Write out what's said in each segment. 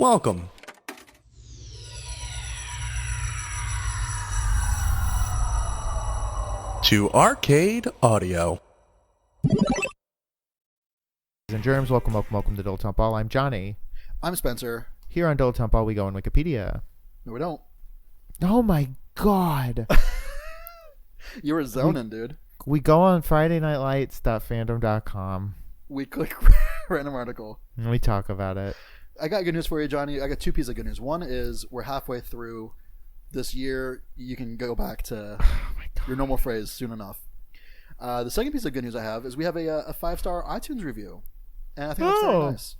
Welcome to Arcade Audio. And germs, welcome to Dilettante Ball. I'm Johnny. I'm Spencer. Here on Dilettante Ball, we go on Wikipedia. No, we don't. Oh my god. You were zoning, dude. We go on FridayNightLights.fandom.com. We click random article. And we talk about it. I got good news for you, Johnny. I got two pieces of good news. One is we're halfway through this year. You can go back to your normal phrase soon enough. The second piece of good news I have is we have a 5-star iTunes review. And I think that's very nice.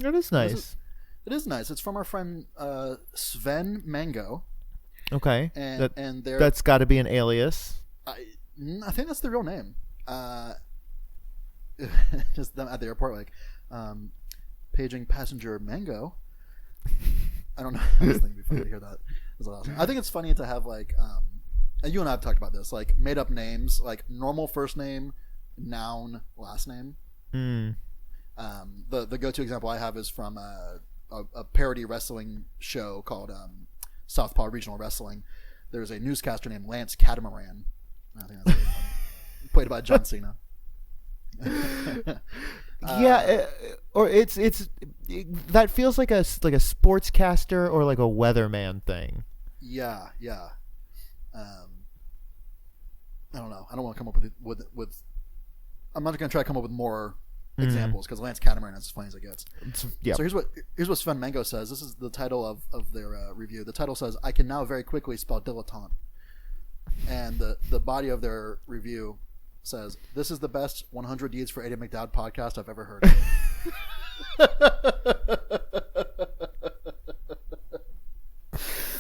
That is nice. It is nice. It's from our friend Sven Mango. Okay. And that's got to be an alias. I think that's the real name. Just them at the airport, like, paging passenger Mango. I don't know. I just think it'd be funny to hear that. That's awesome. I think it's funny to have, like, you and I have talked about this, like, made up names, like normal first name, noun, last name. Mm. The go-to example I have is from a parody wrestling show called Southpaw Regional Wrestling. There's a newscaster named Lance Catamaran. I think that's really funny. Played by John Cena. Or it's that feels like a sportscaster or like a weatherman thing. Yeah. I don't know. I don't want to come up with I'm not going to try to come up with more examples because Lance Catamaran is as funny as it gets. Yeah. So here's what Sven Mango says. This is the title of their review. The title says, "I can now very quickly spell dilettante," and the body of their review says, "This is the best 100 Deeds for Eddie McDowd podcast I've ever heard."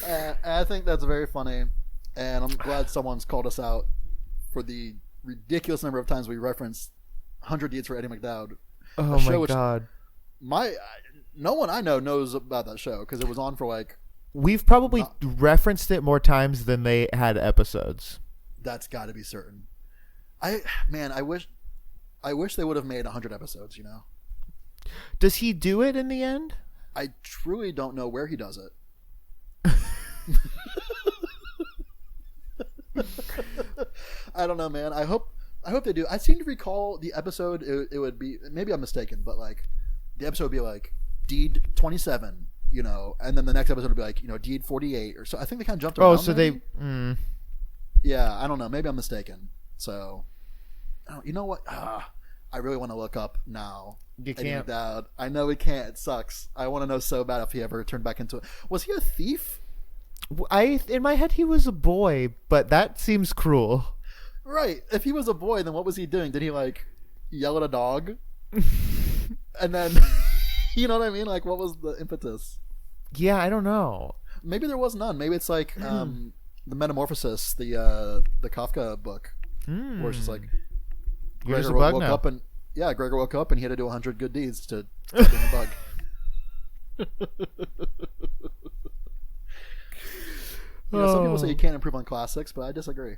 And I think that's very funny, and I'm glad someone's called us out for the ridiculous number of times we reference 100 Deeds for Eddie McDowd. Oh my god! No one I know knows about that show because it was on for like. We've probably referenced it more times than they had episodes. That's got to be certain. I wish they would have made 100 episodes. You know. Does he do it in the end? I truly don't know where he does it. I don't know, man. I hope they do. I seem to recall the episode. It would be, maybe I'm mistaken, but like the episode would be like Deed 27, you know, and then the next episode would be like, you know, Deed 48 or so. I think they kind of jumped around. Oh, so maybe? Yeah, I don't know. Maybe I'm mistaken. So, you know what? I really want to look up now. You can't. Dad. I know we can't. It sucks. I want to know so bad if he ever turned back into it. Was he a thief? In my head he was a boy, but that seems cruel. Right. If he was a boy, then what was he doing? Did he like yell at a dog? And then, you know what I mean? Like, what was the impetus? Yeah, I don't know. Maybe there was none. Maybe it's like the Metamorphosis, the Kafka book, where it's just like Gregor woke up and Gregor woke up and he had to do 100 good deeds to bring a bug. You know, some people say you can't improve on classics, but I disagree.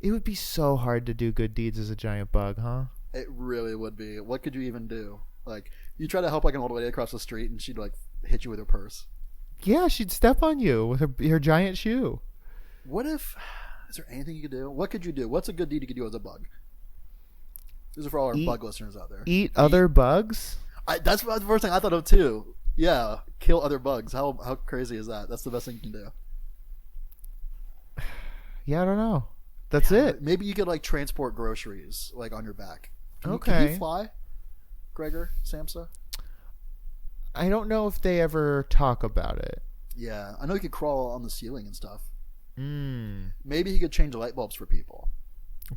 It would be so hard to do good deeds as a giant bug, huh? It really would be. What could you even do? Like, you try to help like an old lady across the street, and she'd like hit you with her purse. Yeah, she'd step on you with her giant shoe. What if? Is there anything you could do? What could you do? What's a good deed you could do as a bug? This is for all our bug listeners out there. Eat other bugs? That's the first thing I thought of too. Yeah, kill other bugs. How crazy is that? That's the best thing you can do. Yeah, I don't know. That's it. Maybe you could like transport groceries like on your back. Can you fly, Gregor Samsa? I don't know if they ever talk about it. Yeah, I know he could crawl on the ceiling and stuff. Maybe he could change the light bulbs for people.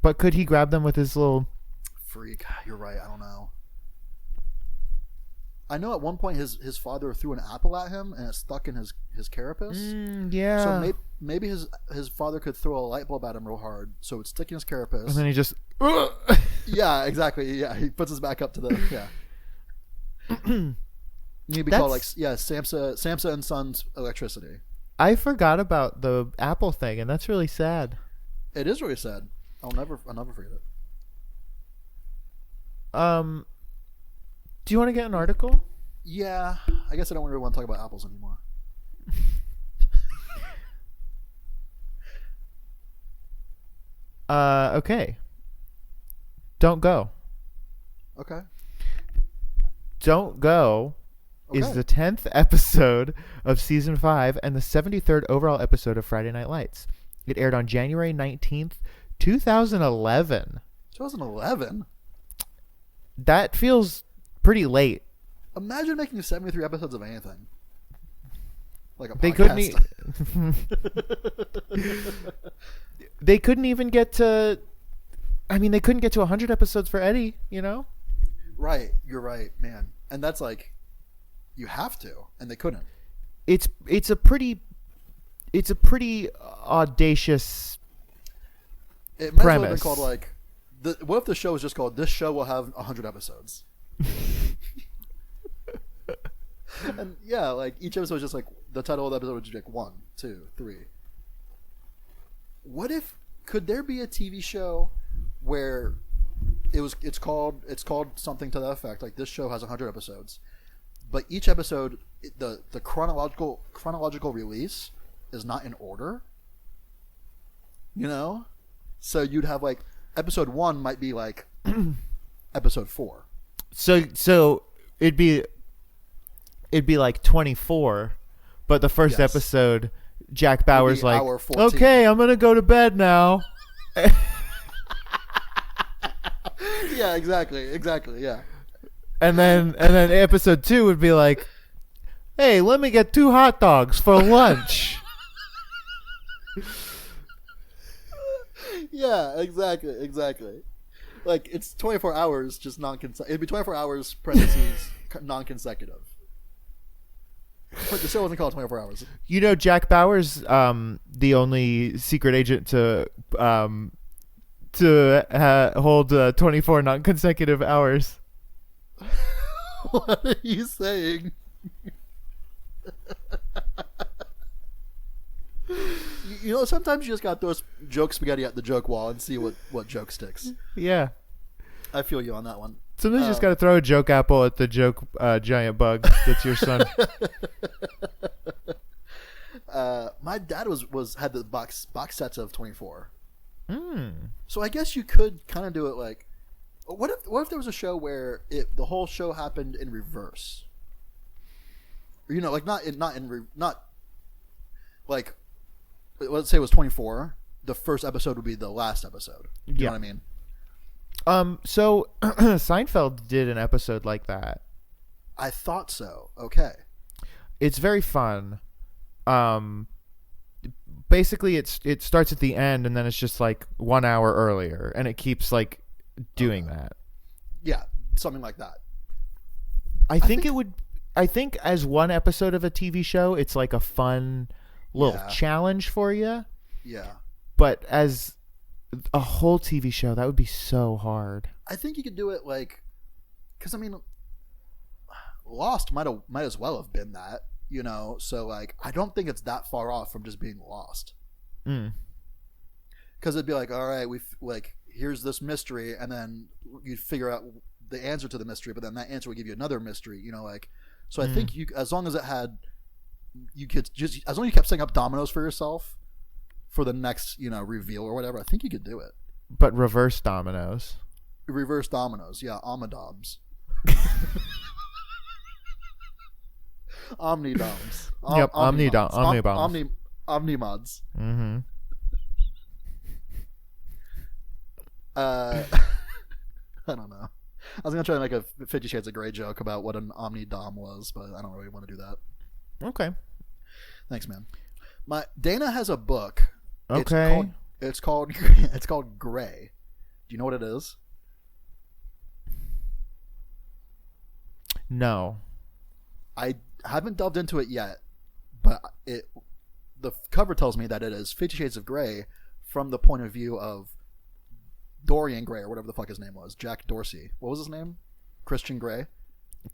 But could he grab them with his little... Freak. You're right. I don't know. I know at one point his father threw an apple at him and it stuck in his carapace. Yeah. So maybe his father could throw a light bulb at him real hard so it would stick in his carapace. And then he just... Yeah, exactly. Yeah, he puts his back up to the... Yeah. He'd be called like... Yeah, Samsa and Sons Electricity. I forgot about the apple thing, and that's really sad. It is really sad. I'll never forget it. Do you want to get an article? Yeah, I guess I don't really want to talk about apples anymore. Okay. Don't Go. Okay. Don't Go is Okay. the 10th episode of season 5 and the 73rd overall episode of Friday Night Lights. It aired on January 19th, 2011. 2011. That feels pretty late. Imagine making 73 episodes of anything. Like a They podcast. They couldn't even get to they couldn't get to 100 episodes for Eddie, you know? Right, you're right, man. And that's like, you have to, and they couldn't. It's a pretty audacious It might as well have been premise. called like, what if the show was just called "This Show Will Have 100 Episodes"? And yeah, like each episode was just like the title of the episode would just be like 1, 2, 3. What if could there be a TV show where it's called something to that effect, like this show has 100 episodes, but each episode the chronological release is not in order, you know? So you'd have like episode 1 might be like episode 4. So it'd be like 24, but the first Yes. episode Jack Bauer's like, hour 14. "Okay, I'm going to go to bed now." Yeah, exactly, yeah. And then episode 2 would be like, "Hey, let me get 2 hot dogs for lunch." Yeah, exactly. Like it's 24 hours, just non-consecutive. It'd be 24 hours parentheses non-consecutive. But the show wasn't called 24 hours. You know, Jack Bauer's the only secret agent to hold 24 non-consecutive hours. What are you saying? You know, sometimes you just got to throw joke spaghetti at the joke wall and see what joke sticks. Yeah. I feel you on that one. Sometimes you just got to throw a joke apple at the joke giant bug that's your son. My dad had the box sets of 24. Hmm. So I guess you could kind of do it like, what if there was a show where the whole show happened in reverse? You know, like not like, let's say it was 24. The first episode would be the last episode. You know what I mean? So Seinfeld did an episode like that. I thought so. Okay. It's very fun. Basically it starts at the end and then it's just like 1 hour earlier and it keeps like doing that. Yeah, something like that. I think as one episode of a TV show, it's like a fun little Yeah. challenge for you. Yeah. But as a whole TV show, that would be so hard. I think you could do it like, because I mean, Lost might as well have been that, you know. So like, I don't think it's that far off from just being Lost. Mm. Because it'd be like, all right, here's this mystery, and then you'd figure out the answer to the mystery, but then that answer would give you another mystery, you know, like. So I think as long as it had, as long as you kept setting up dominoes for yourself for the next, you know, reveal or whatever, I think you could do it. But reverse dominoes. Reverse dominoes, yeah, Omnidoms. Omnidoms. Yep, Omnibombs. Omnimods. Mm-hmm. I don't know. I was gonna try to make a 50 Shades of Grey joke about what an Omnidom was, but I don't really want to do that. Okay. Thanks, man. Dana has a book. Okay. It's called Grey. Do you know what it is? No. I haven't delved into it yet, but the cover tells me that it is 50 Shades of Grey from the point of view of Dorian Gray, or whatever the fuck his name was. Jack Dorsey. What was his name? Christian Grey?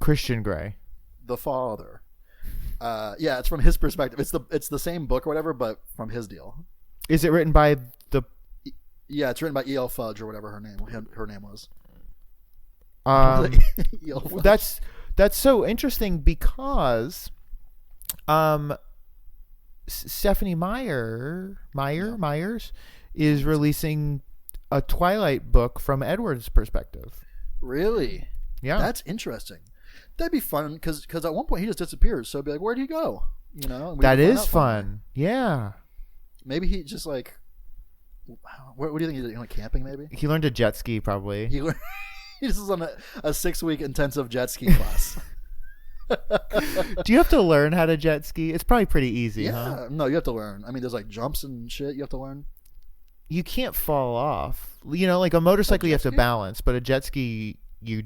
Christian Grey. The father. Yeah, it's from his perspective. It's the same book or whatever, but from his deal. Is it written by the... Yeah, it's written by E.L. Fudge or whatever her name was. Eel flesh. That's so interesting because Stephanie Myers is releasing a Twilight book from Edward's perspective. Really? Yeah. That's interesting. That'd be fun because at one point he just disappears. So it'd be like, where'd he go? You know? And we That can find is out fun. Yeah. Maybe he just like. What do you think? He did? Like camping, maybe? He learned to jet ski probably. He just was on a 6-week intensive jet ski class. Do you have to learn how to jet ski? It's probably pretty easy, huh? No, you have to learn. I mean, there's like jumps and shit you have to learn. You can't fall off. You know, like a motorcycle, you have to ski? balance, but a jet ski, you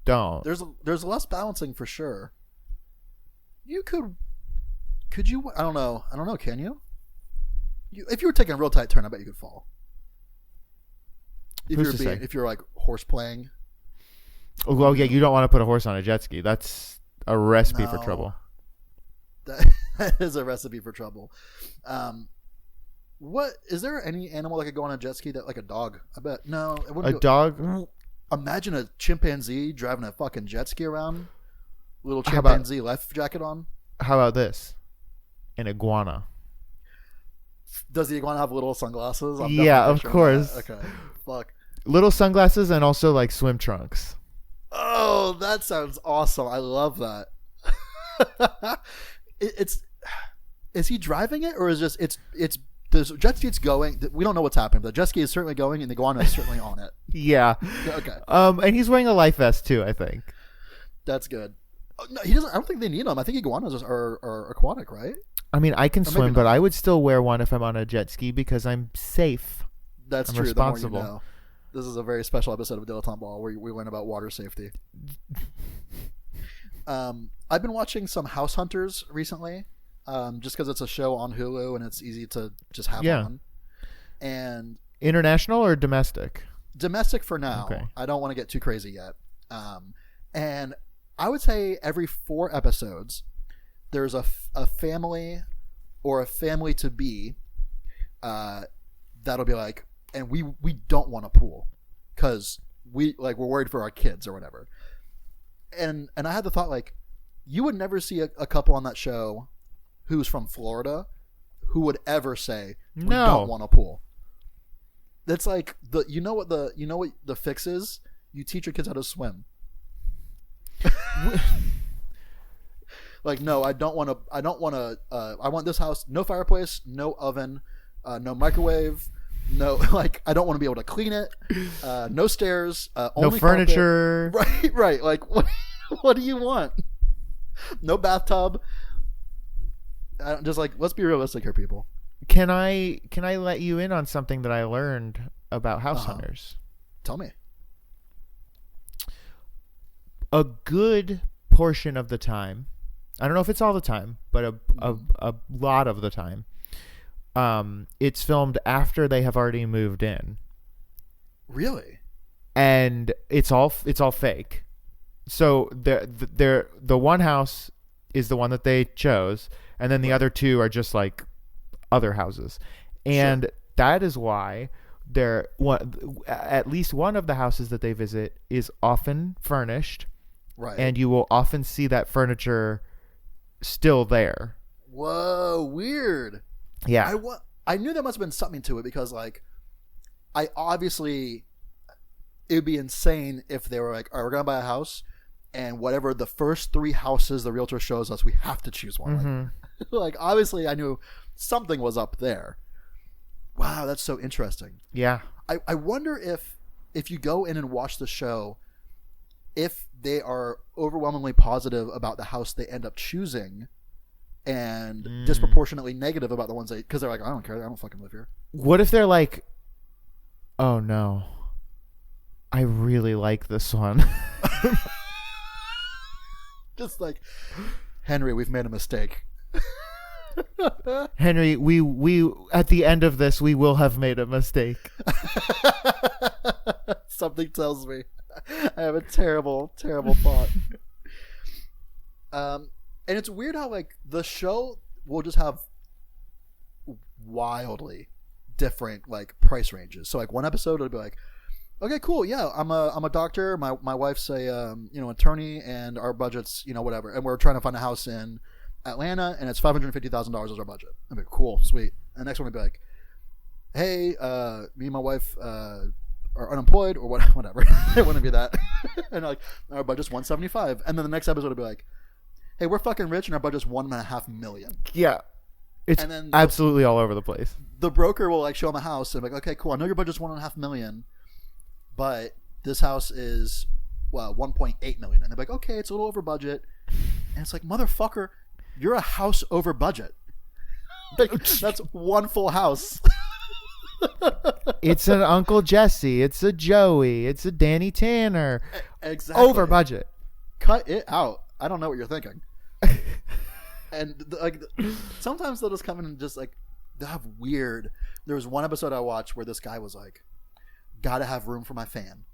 don't. There's less balancing for sure. You could you? I don't know. Can you? If you were taking a real tight turn, I bet you could fall. If you're like horse playing. Well, yeah, you don't want to put a horse on a jet ski. That's a recipe for No. trouble. That is a recipe for trouble. What is there any animal that could go on a jet ski that like a dog? I bet no. It wouldn't A dog? Imagine a chimpanzee driving a fucking jet ski around. Little How about- chimpanzee life jacket on. How about this? An iguana. Does the iguana have little sunglasses? I'm Yeah, definitely of picturing course. that. Okay. Fuck. Little sunglasses and also like swim trunks. Oh, that sounds awesome. I love that. Is he driving it or is it's the jet ski's going? We don't know what's happening, but the jet ski is certainly going and the iguana is certainly on it. Yeah. Okay. And he's wearing a life vest too, I think. That's good. Oh, no, he doesn't. I don't think they need them. I think iguanas are aquatic, right? I mean, I can maybe swim, but not. I would still wear one if I'm on a jet ski because I'm safe. That's I'm true. responsible. The more you know. This is a very special episode of Dilettante Ball where we learn about water safety. I've been watching some House Hunters recently, just because it's a show on Hulu and it's easy to just have on. And International or domestic? domestic for now. Okay. I don't want to get too crazy yet. And I would say every 4 episodes, there's a family or a family to be that'll be like, and we don't want a pool because we're worried for our kids or whatever. And I had the thought, like, you would never see a couple on that show who's from Florida who would ever say we No. don't want a pool. That's like you know what the fix is? You teach your kids how to swim. Like, no, I don't want to. I want this house, no fireplace, no oven, no microwave, no, like, I don't want to be able to clean it, no stairs, No only furniture. carpet. Right. Like, what do you want? No bathtub. Just like, let's be realistic here, people. Can I let you in on something that I learned about House Uh-huh. Hunters? Tell me. A good portion of the time, I don't know if it's all the time, but a lot of the time, it's filmed after they have already moved in, Really? and it's all fake. So the one house is the one that they chose, and then the other 2 are just like other houses, and that is why at least one of the houses that they visit is often furnished. Right. And you will often see that furniture still there. Whoa, weird. Yeah. I knew there must have been something to it because, like, it would be insane if they were like, all right, we're going to buy a house, and whatever the first 3 houses the realtor shows us, we have to choose one. Mm-hmm. Like, obviously, I knew something was up there. Wow, that's so interesting. Yeah. I wonder if you go in and watch the show, if they are overwhelmingly positive about the house they end up choosing and disproportionately negative about the ones because they're like, I don't care, I don't fucking live here. What if they're like, oh no, I really like this one. Just like, Henry, we've made a mistake. Henry, we at the end of this, we will have made a mistake. Something tells me I have a terrible, terrible thought. And it's weird how, like, the show will just have wildly different, like, price ranges. So, like, one episode it'll be like, okay, cool. Yeah, I'm a doctor. My wife's a attorney, and our budget's whatever. And we're trying to find a house in Atlanta, and it's $550,000 is our budget. I'd be cool, sweet. And the next one would be like, hey, me and my wife are unemployed or whatever. It wouldn't be that. And like our budget's 175, and then the next episode would be like, hey, we're fucking rich, and our budget's $1.5 million. Yeah. It's And then absolutely all over the place. the broker will like show them a house and be like, okay, cool. I know your budget's $1.5 million, but this house is 1.8 million. And they're like, okay, it's a little over budget. And it's like, motherfucker, you're a house over budget. Like, that's one full house. It's an Uncle Jesse. It's a Joey. It's a Danny Tanner. Exactly. Over budget. Cut it out. I don't know what you're thinking. And sometimes they'll just come in and just like they'll have weird. There was one episode I watched where this guy was like, "Gotta have room for my fan,"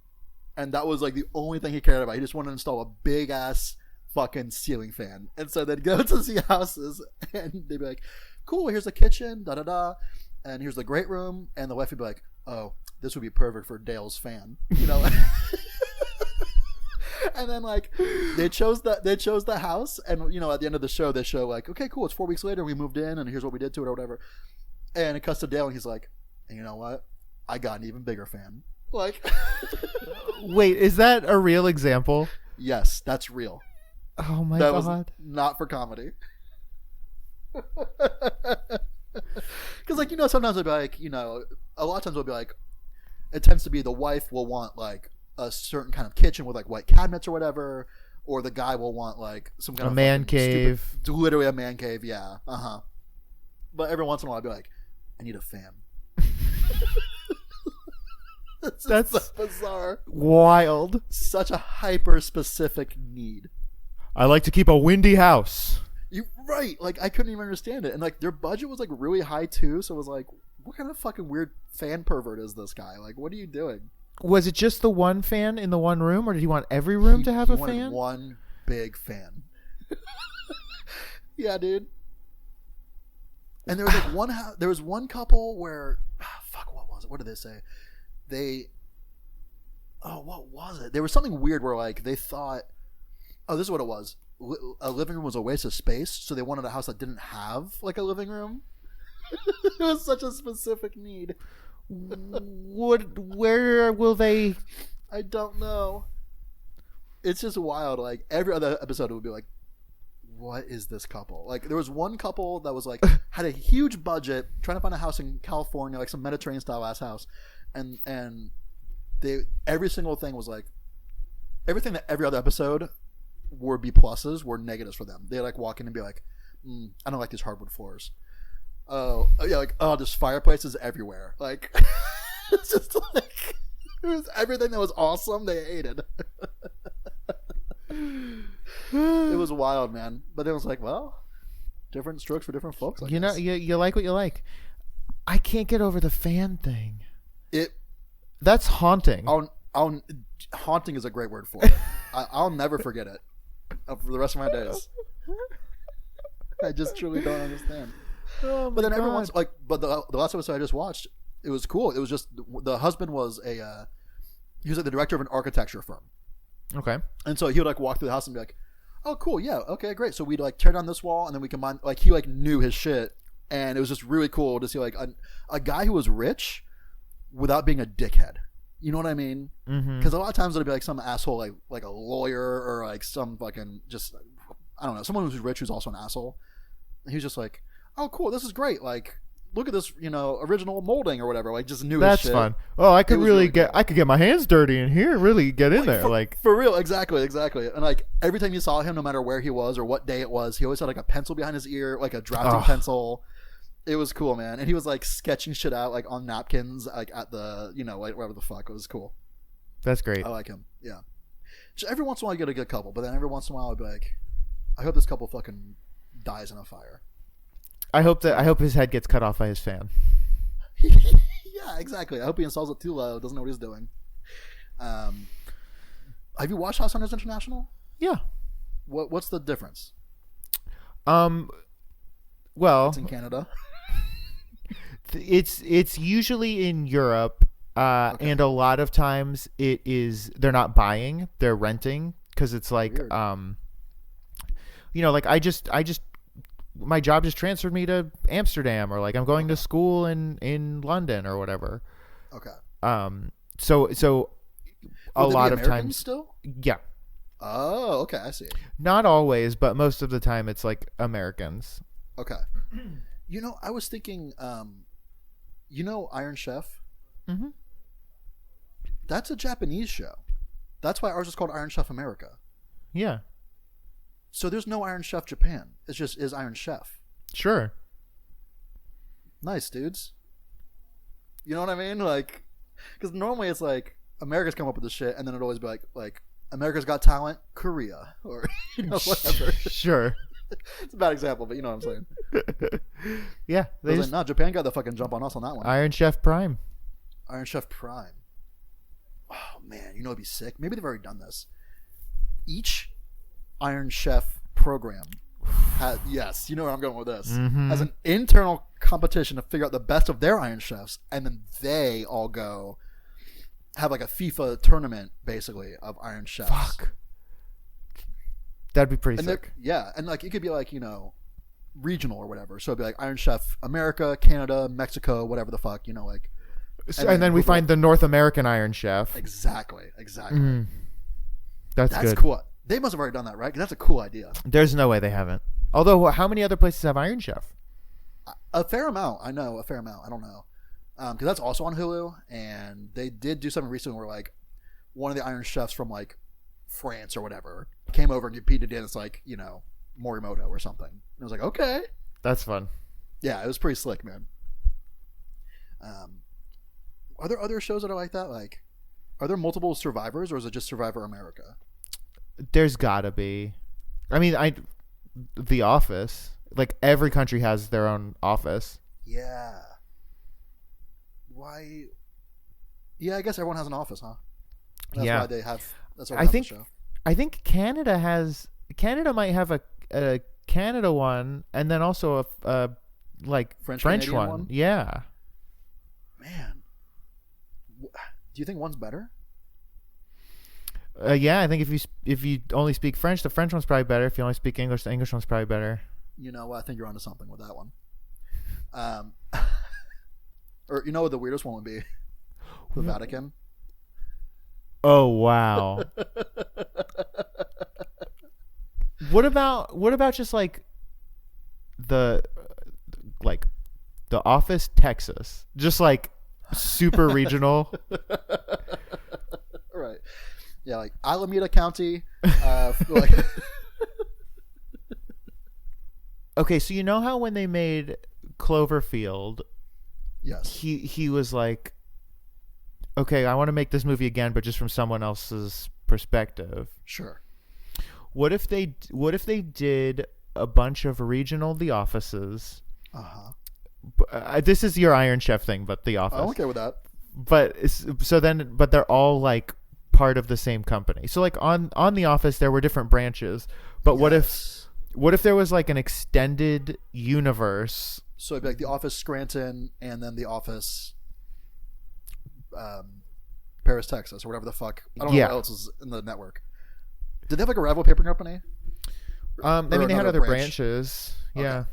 and that was like the only thing he cared about. He just wanted to install a big ass fucking ceiling fan. And so they'd go to see houses and they'd be like, "Cool, here's the kitchen, da da da, and here's the great room," and the wife would be like, "Oh, this would be perfect for Dale's fan," And then like they chose the house, and at the end of the show they show like, okay, cool, it's 4 weeks later, we moved in, and here's what we did to it or whatever. And it cuts to Dale, and he's like, and you know what? I got an even bigger fan. Like, Wait, is that a real example? yes, that's real. Oh my That god. was not for comedy. Because like sometimes it'll be like a lot of times it'll be like it tends to be the wife will want like a certain kind of kitchen with like white cabinets or whatever, or the guy will want like some kind A of man fucking cave. literally a man cave. Yeah, But every once in a while I'll be like, I need a fan. That's so bizarre. Wild. Such a hyper specific need. I like to keep a windy house. You right? Like I couldn't even understand it, and like their budget was like really high too. So it was like, what kind of fucking weird fan pervert is this guy? Like, what are you doing? Was it just the one fan in the one room, or did he want every room to have He a wanted fan? one big fan. Yeah, dude. And there was like there was one couple where fuck, what was it? What did they say? What was it? There was something weird where like they thought, oh, this is what it was. A living room was a waste of space, so they wanted a house that didn't have like a living room. It was such a specific need. Where will they? I don't know. It's just wild. Like every other episode, it would be like, "What is this couple?" Like there was one couple that was like had a huge budget, trying to find a house in California, like some Mediterranean style ass house, and they every single thing was like everything that every other episode were B pluses were negatives for them. They like walk in and be like, "I don't like these hardwood floors." Oh yeah, like there's fireplaces everywhere. Like it's just like it was everything that was awesome they hated. It was wild, man. But it was like, well, different strokes for different folks. I guess. You like what you like. I can't get over the fan thing. It. That's haunting. Haunting is a great word for it. I'll never forget it for the rest of my days. I just truly don't understand. Oh But then God. everyone's like, but the last episode I just watched, it was cool. It was just the husband was he was like the director of an architecture firm, Okay. and so he would like walk through the house and be like, "Oh, cool, yeah, okay, great." So we'd like tear down this wall, and then we combine like he like knew his shit, and it was just really cool to see like a guy who was rich without being a dickhead. You know what I mean? Because a lot of times it'll be like some asshole, like a lawyer or like some fucking just I don't know, someone who's rich who's also an asshole. And he was just like, "Oh, cool, this is great. Like, look at this, original molding or whatever." Like, just knew That's his shit. fun. Oh, I could It was really really get. cool. I could get my hands dirty in here. Really get in there. For real, exactly. And like every time you saw him, no matter where he was or what day it was, he always had like a pencil behind his ear, like a drafting pencil. It was cool, man. And he was like sketching shit out like on napkins, like at the like wherever the fuck. It was cool. That's great. I like him. Yeah. Just every once in a while you get a good couple, but then every once in a while I'd be like, I hope this couple fucking dies in a fire. I hope his head gets cut off by his fan. Yeah, exactly. I hope he installs it too low, doesn't know what he's doing. Have you watched House Hunters International? Yeah. What's the difference? Well, It's in Canada. it's usually in Europe. And a lot of times they're not buying, they're renting, because it's like, Weird. like I just my job just transferred me to Amsterdam, or like I'm going to school in London or whatever. Okay. So Would a they be lot of Americans times, still. yeah, Oh, okay. I see. not always, but most of the time it's like Americans. Okay. I was thinking, Iron Chef? Mm-hmm. That's a Japanese show. That's why ours is called Iron Chef America. Yeah, So there's no Iron Chef Japan. It's just is Iron Chef. sure. Nice, dudes. You know what I mean? Like, because normally it's like America's come up with this shit, and then it'd always be like America's Got Talent, Korea, or whatever. Sure. It's a bad example, but you know what I'm saying. Yeah, They like, no, Japan got the fucking jump on us on that one. Iron Chef Prime. Iron Chef Prime. Oh man, it'd be sick. Maybe they've already done this. Each Iron Chef program has, yes, you know where I'm going with this, has an internal competition to figure out the best of their Iron Chefs, and then they all go have like a FIFA tournament basically of Iron Chefs. Fuck. That'd be pretty And sick. yeah, and like it could be like regional or whatever. So it'd be like Iron Chef America, Canada, Mexico, whatever the fuck, like. And then we find the North American Iron Chef. Exactly. That's That's good. cool. They must have already done that, right? 'Cause that's a cool idea. There's no way they haven't. Although, how many other places have Iron Chef? A fair amount. I know a fair amount. I don't know. Because that's also on Hulu, and they did do something recently where like one of the Iron Chefs from like France or whatever came over and competed against like Morimoto or something. And I was like, okay, That's fun. yeah, it was pretty slick, man. Are there other shows that are like that? Like, are there multiple Survivors, or is it just Survivor America? There's gotta be. I mean, The Office. Like every country has their own office. Yeah. Why? Yeah, I guess everyone has an office, huh? That's Yeah. why they have. That's why I they have think the show. I think Canada might have a Canada one, and then also a like French Canadian one. one? Yeah. Man, do you think one's better? Yeah, I think if you only speak French, the French one's probably better. If you only speak English, the English one's probably better. You know, I think you're onto something with that one. Or you know what the weirdest one would be? The Vatican. Oh wow. What about just like the Office Texas? Just like super regional. Right. Yeah, like Alameda County. Like, Okay, so you know how when they made Cloverfield, yes. he was like, okay, I want to make this movie again, but just from someone else's perspective. Sure. What if they did a bunch of regional The Offices? This is your Iron Chef thing, but The Office. I'm okay with that. But they're all like part of the same company. So like on The Office, there were different branches. But Yes. what if there was like an extended universe? So it'd be like The Office Scranton, and then The Office Paris, Texas, or whatever the fuck. I don't know what else is in the network. Did they have like a rival paper company? I mean, they had another other branch? branches. Okay. Yeah.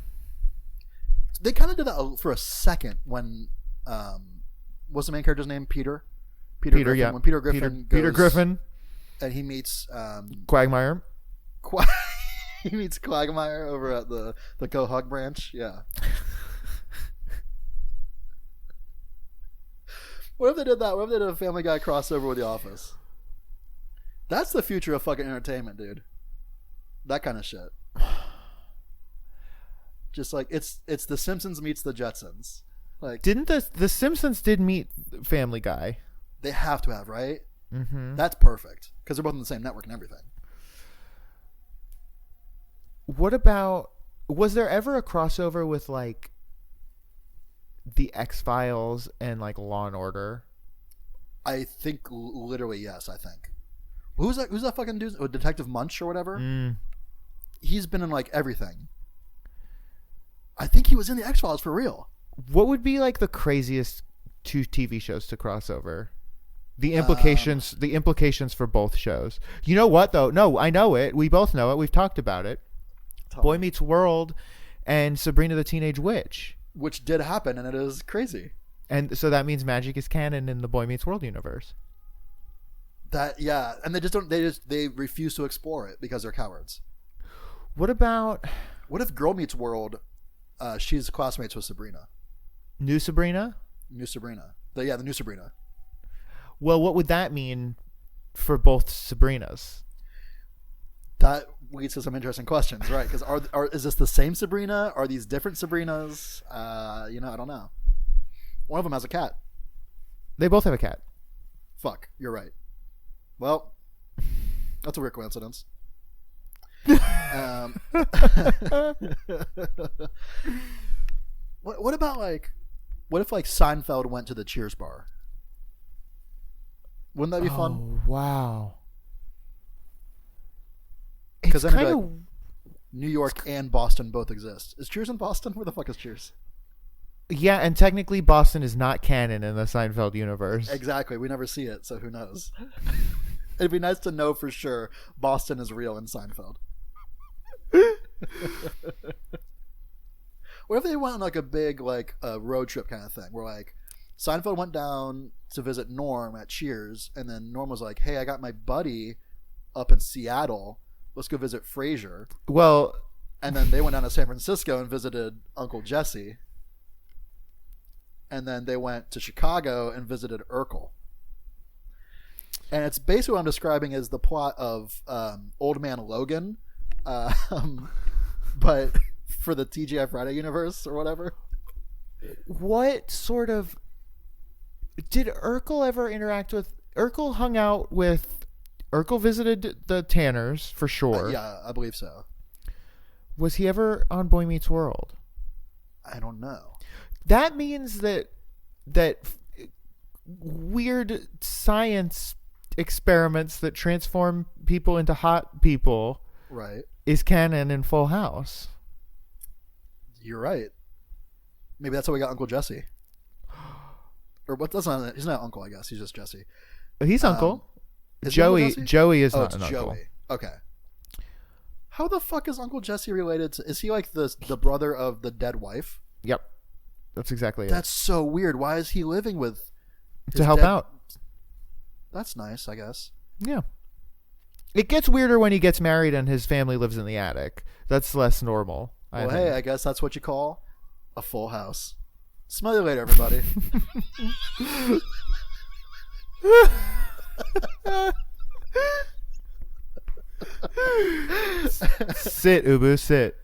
They kind of did that for a second when what's the main character's name? Peter Griffin. Yeah. When Peter Griffin Peter goes Griffin, and he meets Quagmire. he meets Quagmire over at the Quahog branch. Yeah. What if they did that? What if they did a Family Guy crossover with The Office? That's the future of fucking entertainment, dude. That kind of shit. Just like it's The Simpsons meets The Jetsons. Like, Didn't the Simpsons did meet Family Guy? they have to have, right? Mm-hmm. That's perfect because they're both on the same network and everything. What about, was there ever a crossover with like the X-Files and like Law and Order? I think literally yes. I think who's that fucking dude? Oh, Detective Munch or whatever. He's been in like everything. I think he was in the X-Files for real. What would be like the craziest two TV shows to cross over. The implications for both shows. You know what though? No, I know it. We both know it. We've talked about it. Boy Meets World and Sabrina the Teenage Witch, which did happen, and it is crazy. And so that means magic is canon in the Boy Meets World universe. And they refuse to explore it because they're cowards. What if Girl Meets World, she's classmates with Sabrina? New Sabrina? New Sabrina. The new Sabrina. Well, what would that mean for both Sabrinas? That leads to some interesting questions, right? Because is this the same Sabrina? Are these different Sabrinas? I don't know. One of them has a cat. They both have a cat. Fuck, you're right. Well, that's a weird coincidence. What about what if Seinfeld went to the Cheers bar? Wouldn't that be fun? Oh, wow. Because then kind of New York and Boston both exist. Is Cheers in Boston? Where the fuck is Cheers? Yeah, and technically Boston is not canon in the Seinfeld universe. Exactly. We never see it, so who knows? It'd be nice to know for sure Boston is real in Seinfeld. What if they went on a big road trip kind of thing where Seinfeld went down to visit Norm at Cheers, and then Norm was like, "Hey, I got my buddy up in Seattle. Let's go visit Frasier." Well, and then they went down to San Francisco and visited Uncle Jesse. And then they went to Chicago and visited Urkel. And it's basically what I'm describing as the plot of Old Man Logan, but for the TGI Friday universe or whatever. What sort of... Did Urkel ever interact with... Urkel hung out with... Urkel visited the Tanners, for sure. Yeah, I believe so. Was he ever on Boy Meets World? I don't know. That means that weird science experiments that transform people into hot people, right, is canon in Full House. You're right. Maybe that's how we got Uncle Jesse. Or what? That's not. He's not Uncle. I guess he's just Jesse. He's Uncle. Is Joey. Uncle Joey is not it's an Joey. uncle. Okay. How the fuck is Uncle Jesse related to? Is he the brother of the dead wife? Yep. That's exactly it. That's so weird. Why is he living with to help out? That's nice, I guess. Yeah. It gets weirder when he gets married and his family lives in the attic. That's less normal. Well, hey, I guess that's what you call a full house. Smell you later, everybody. Sit, Ubu, sit.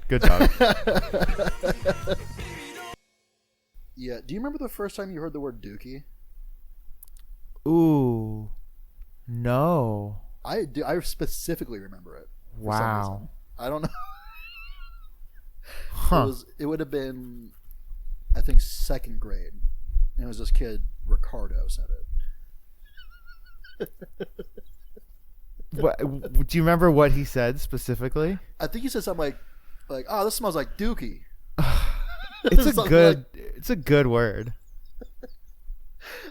Good job. Yeah. Do you remember the first time you heard the word dookie? Ooh. No. I do. I specifically remember it. Wow. I don't know. Huh. It would have been, I think, second grade. And it was this kid, Ricardo, said it. What, do you remember what he said specifically? I think he said something like, "Oh, this smells like dookie." It's a good word.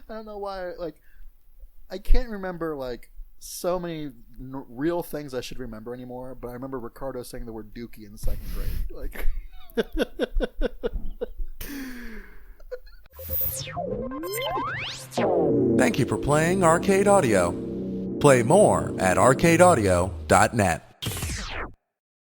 I don't know why. I can't remember so many real things I should remember anymore. But I remember Ricardo saying the word dookie in the second grade. Thank you for playing Arcade Audio. Play more at arcadeaudio.net.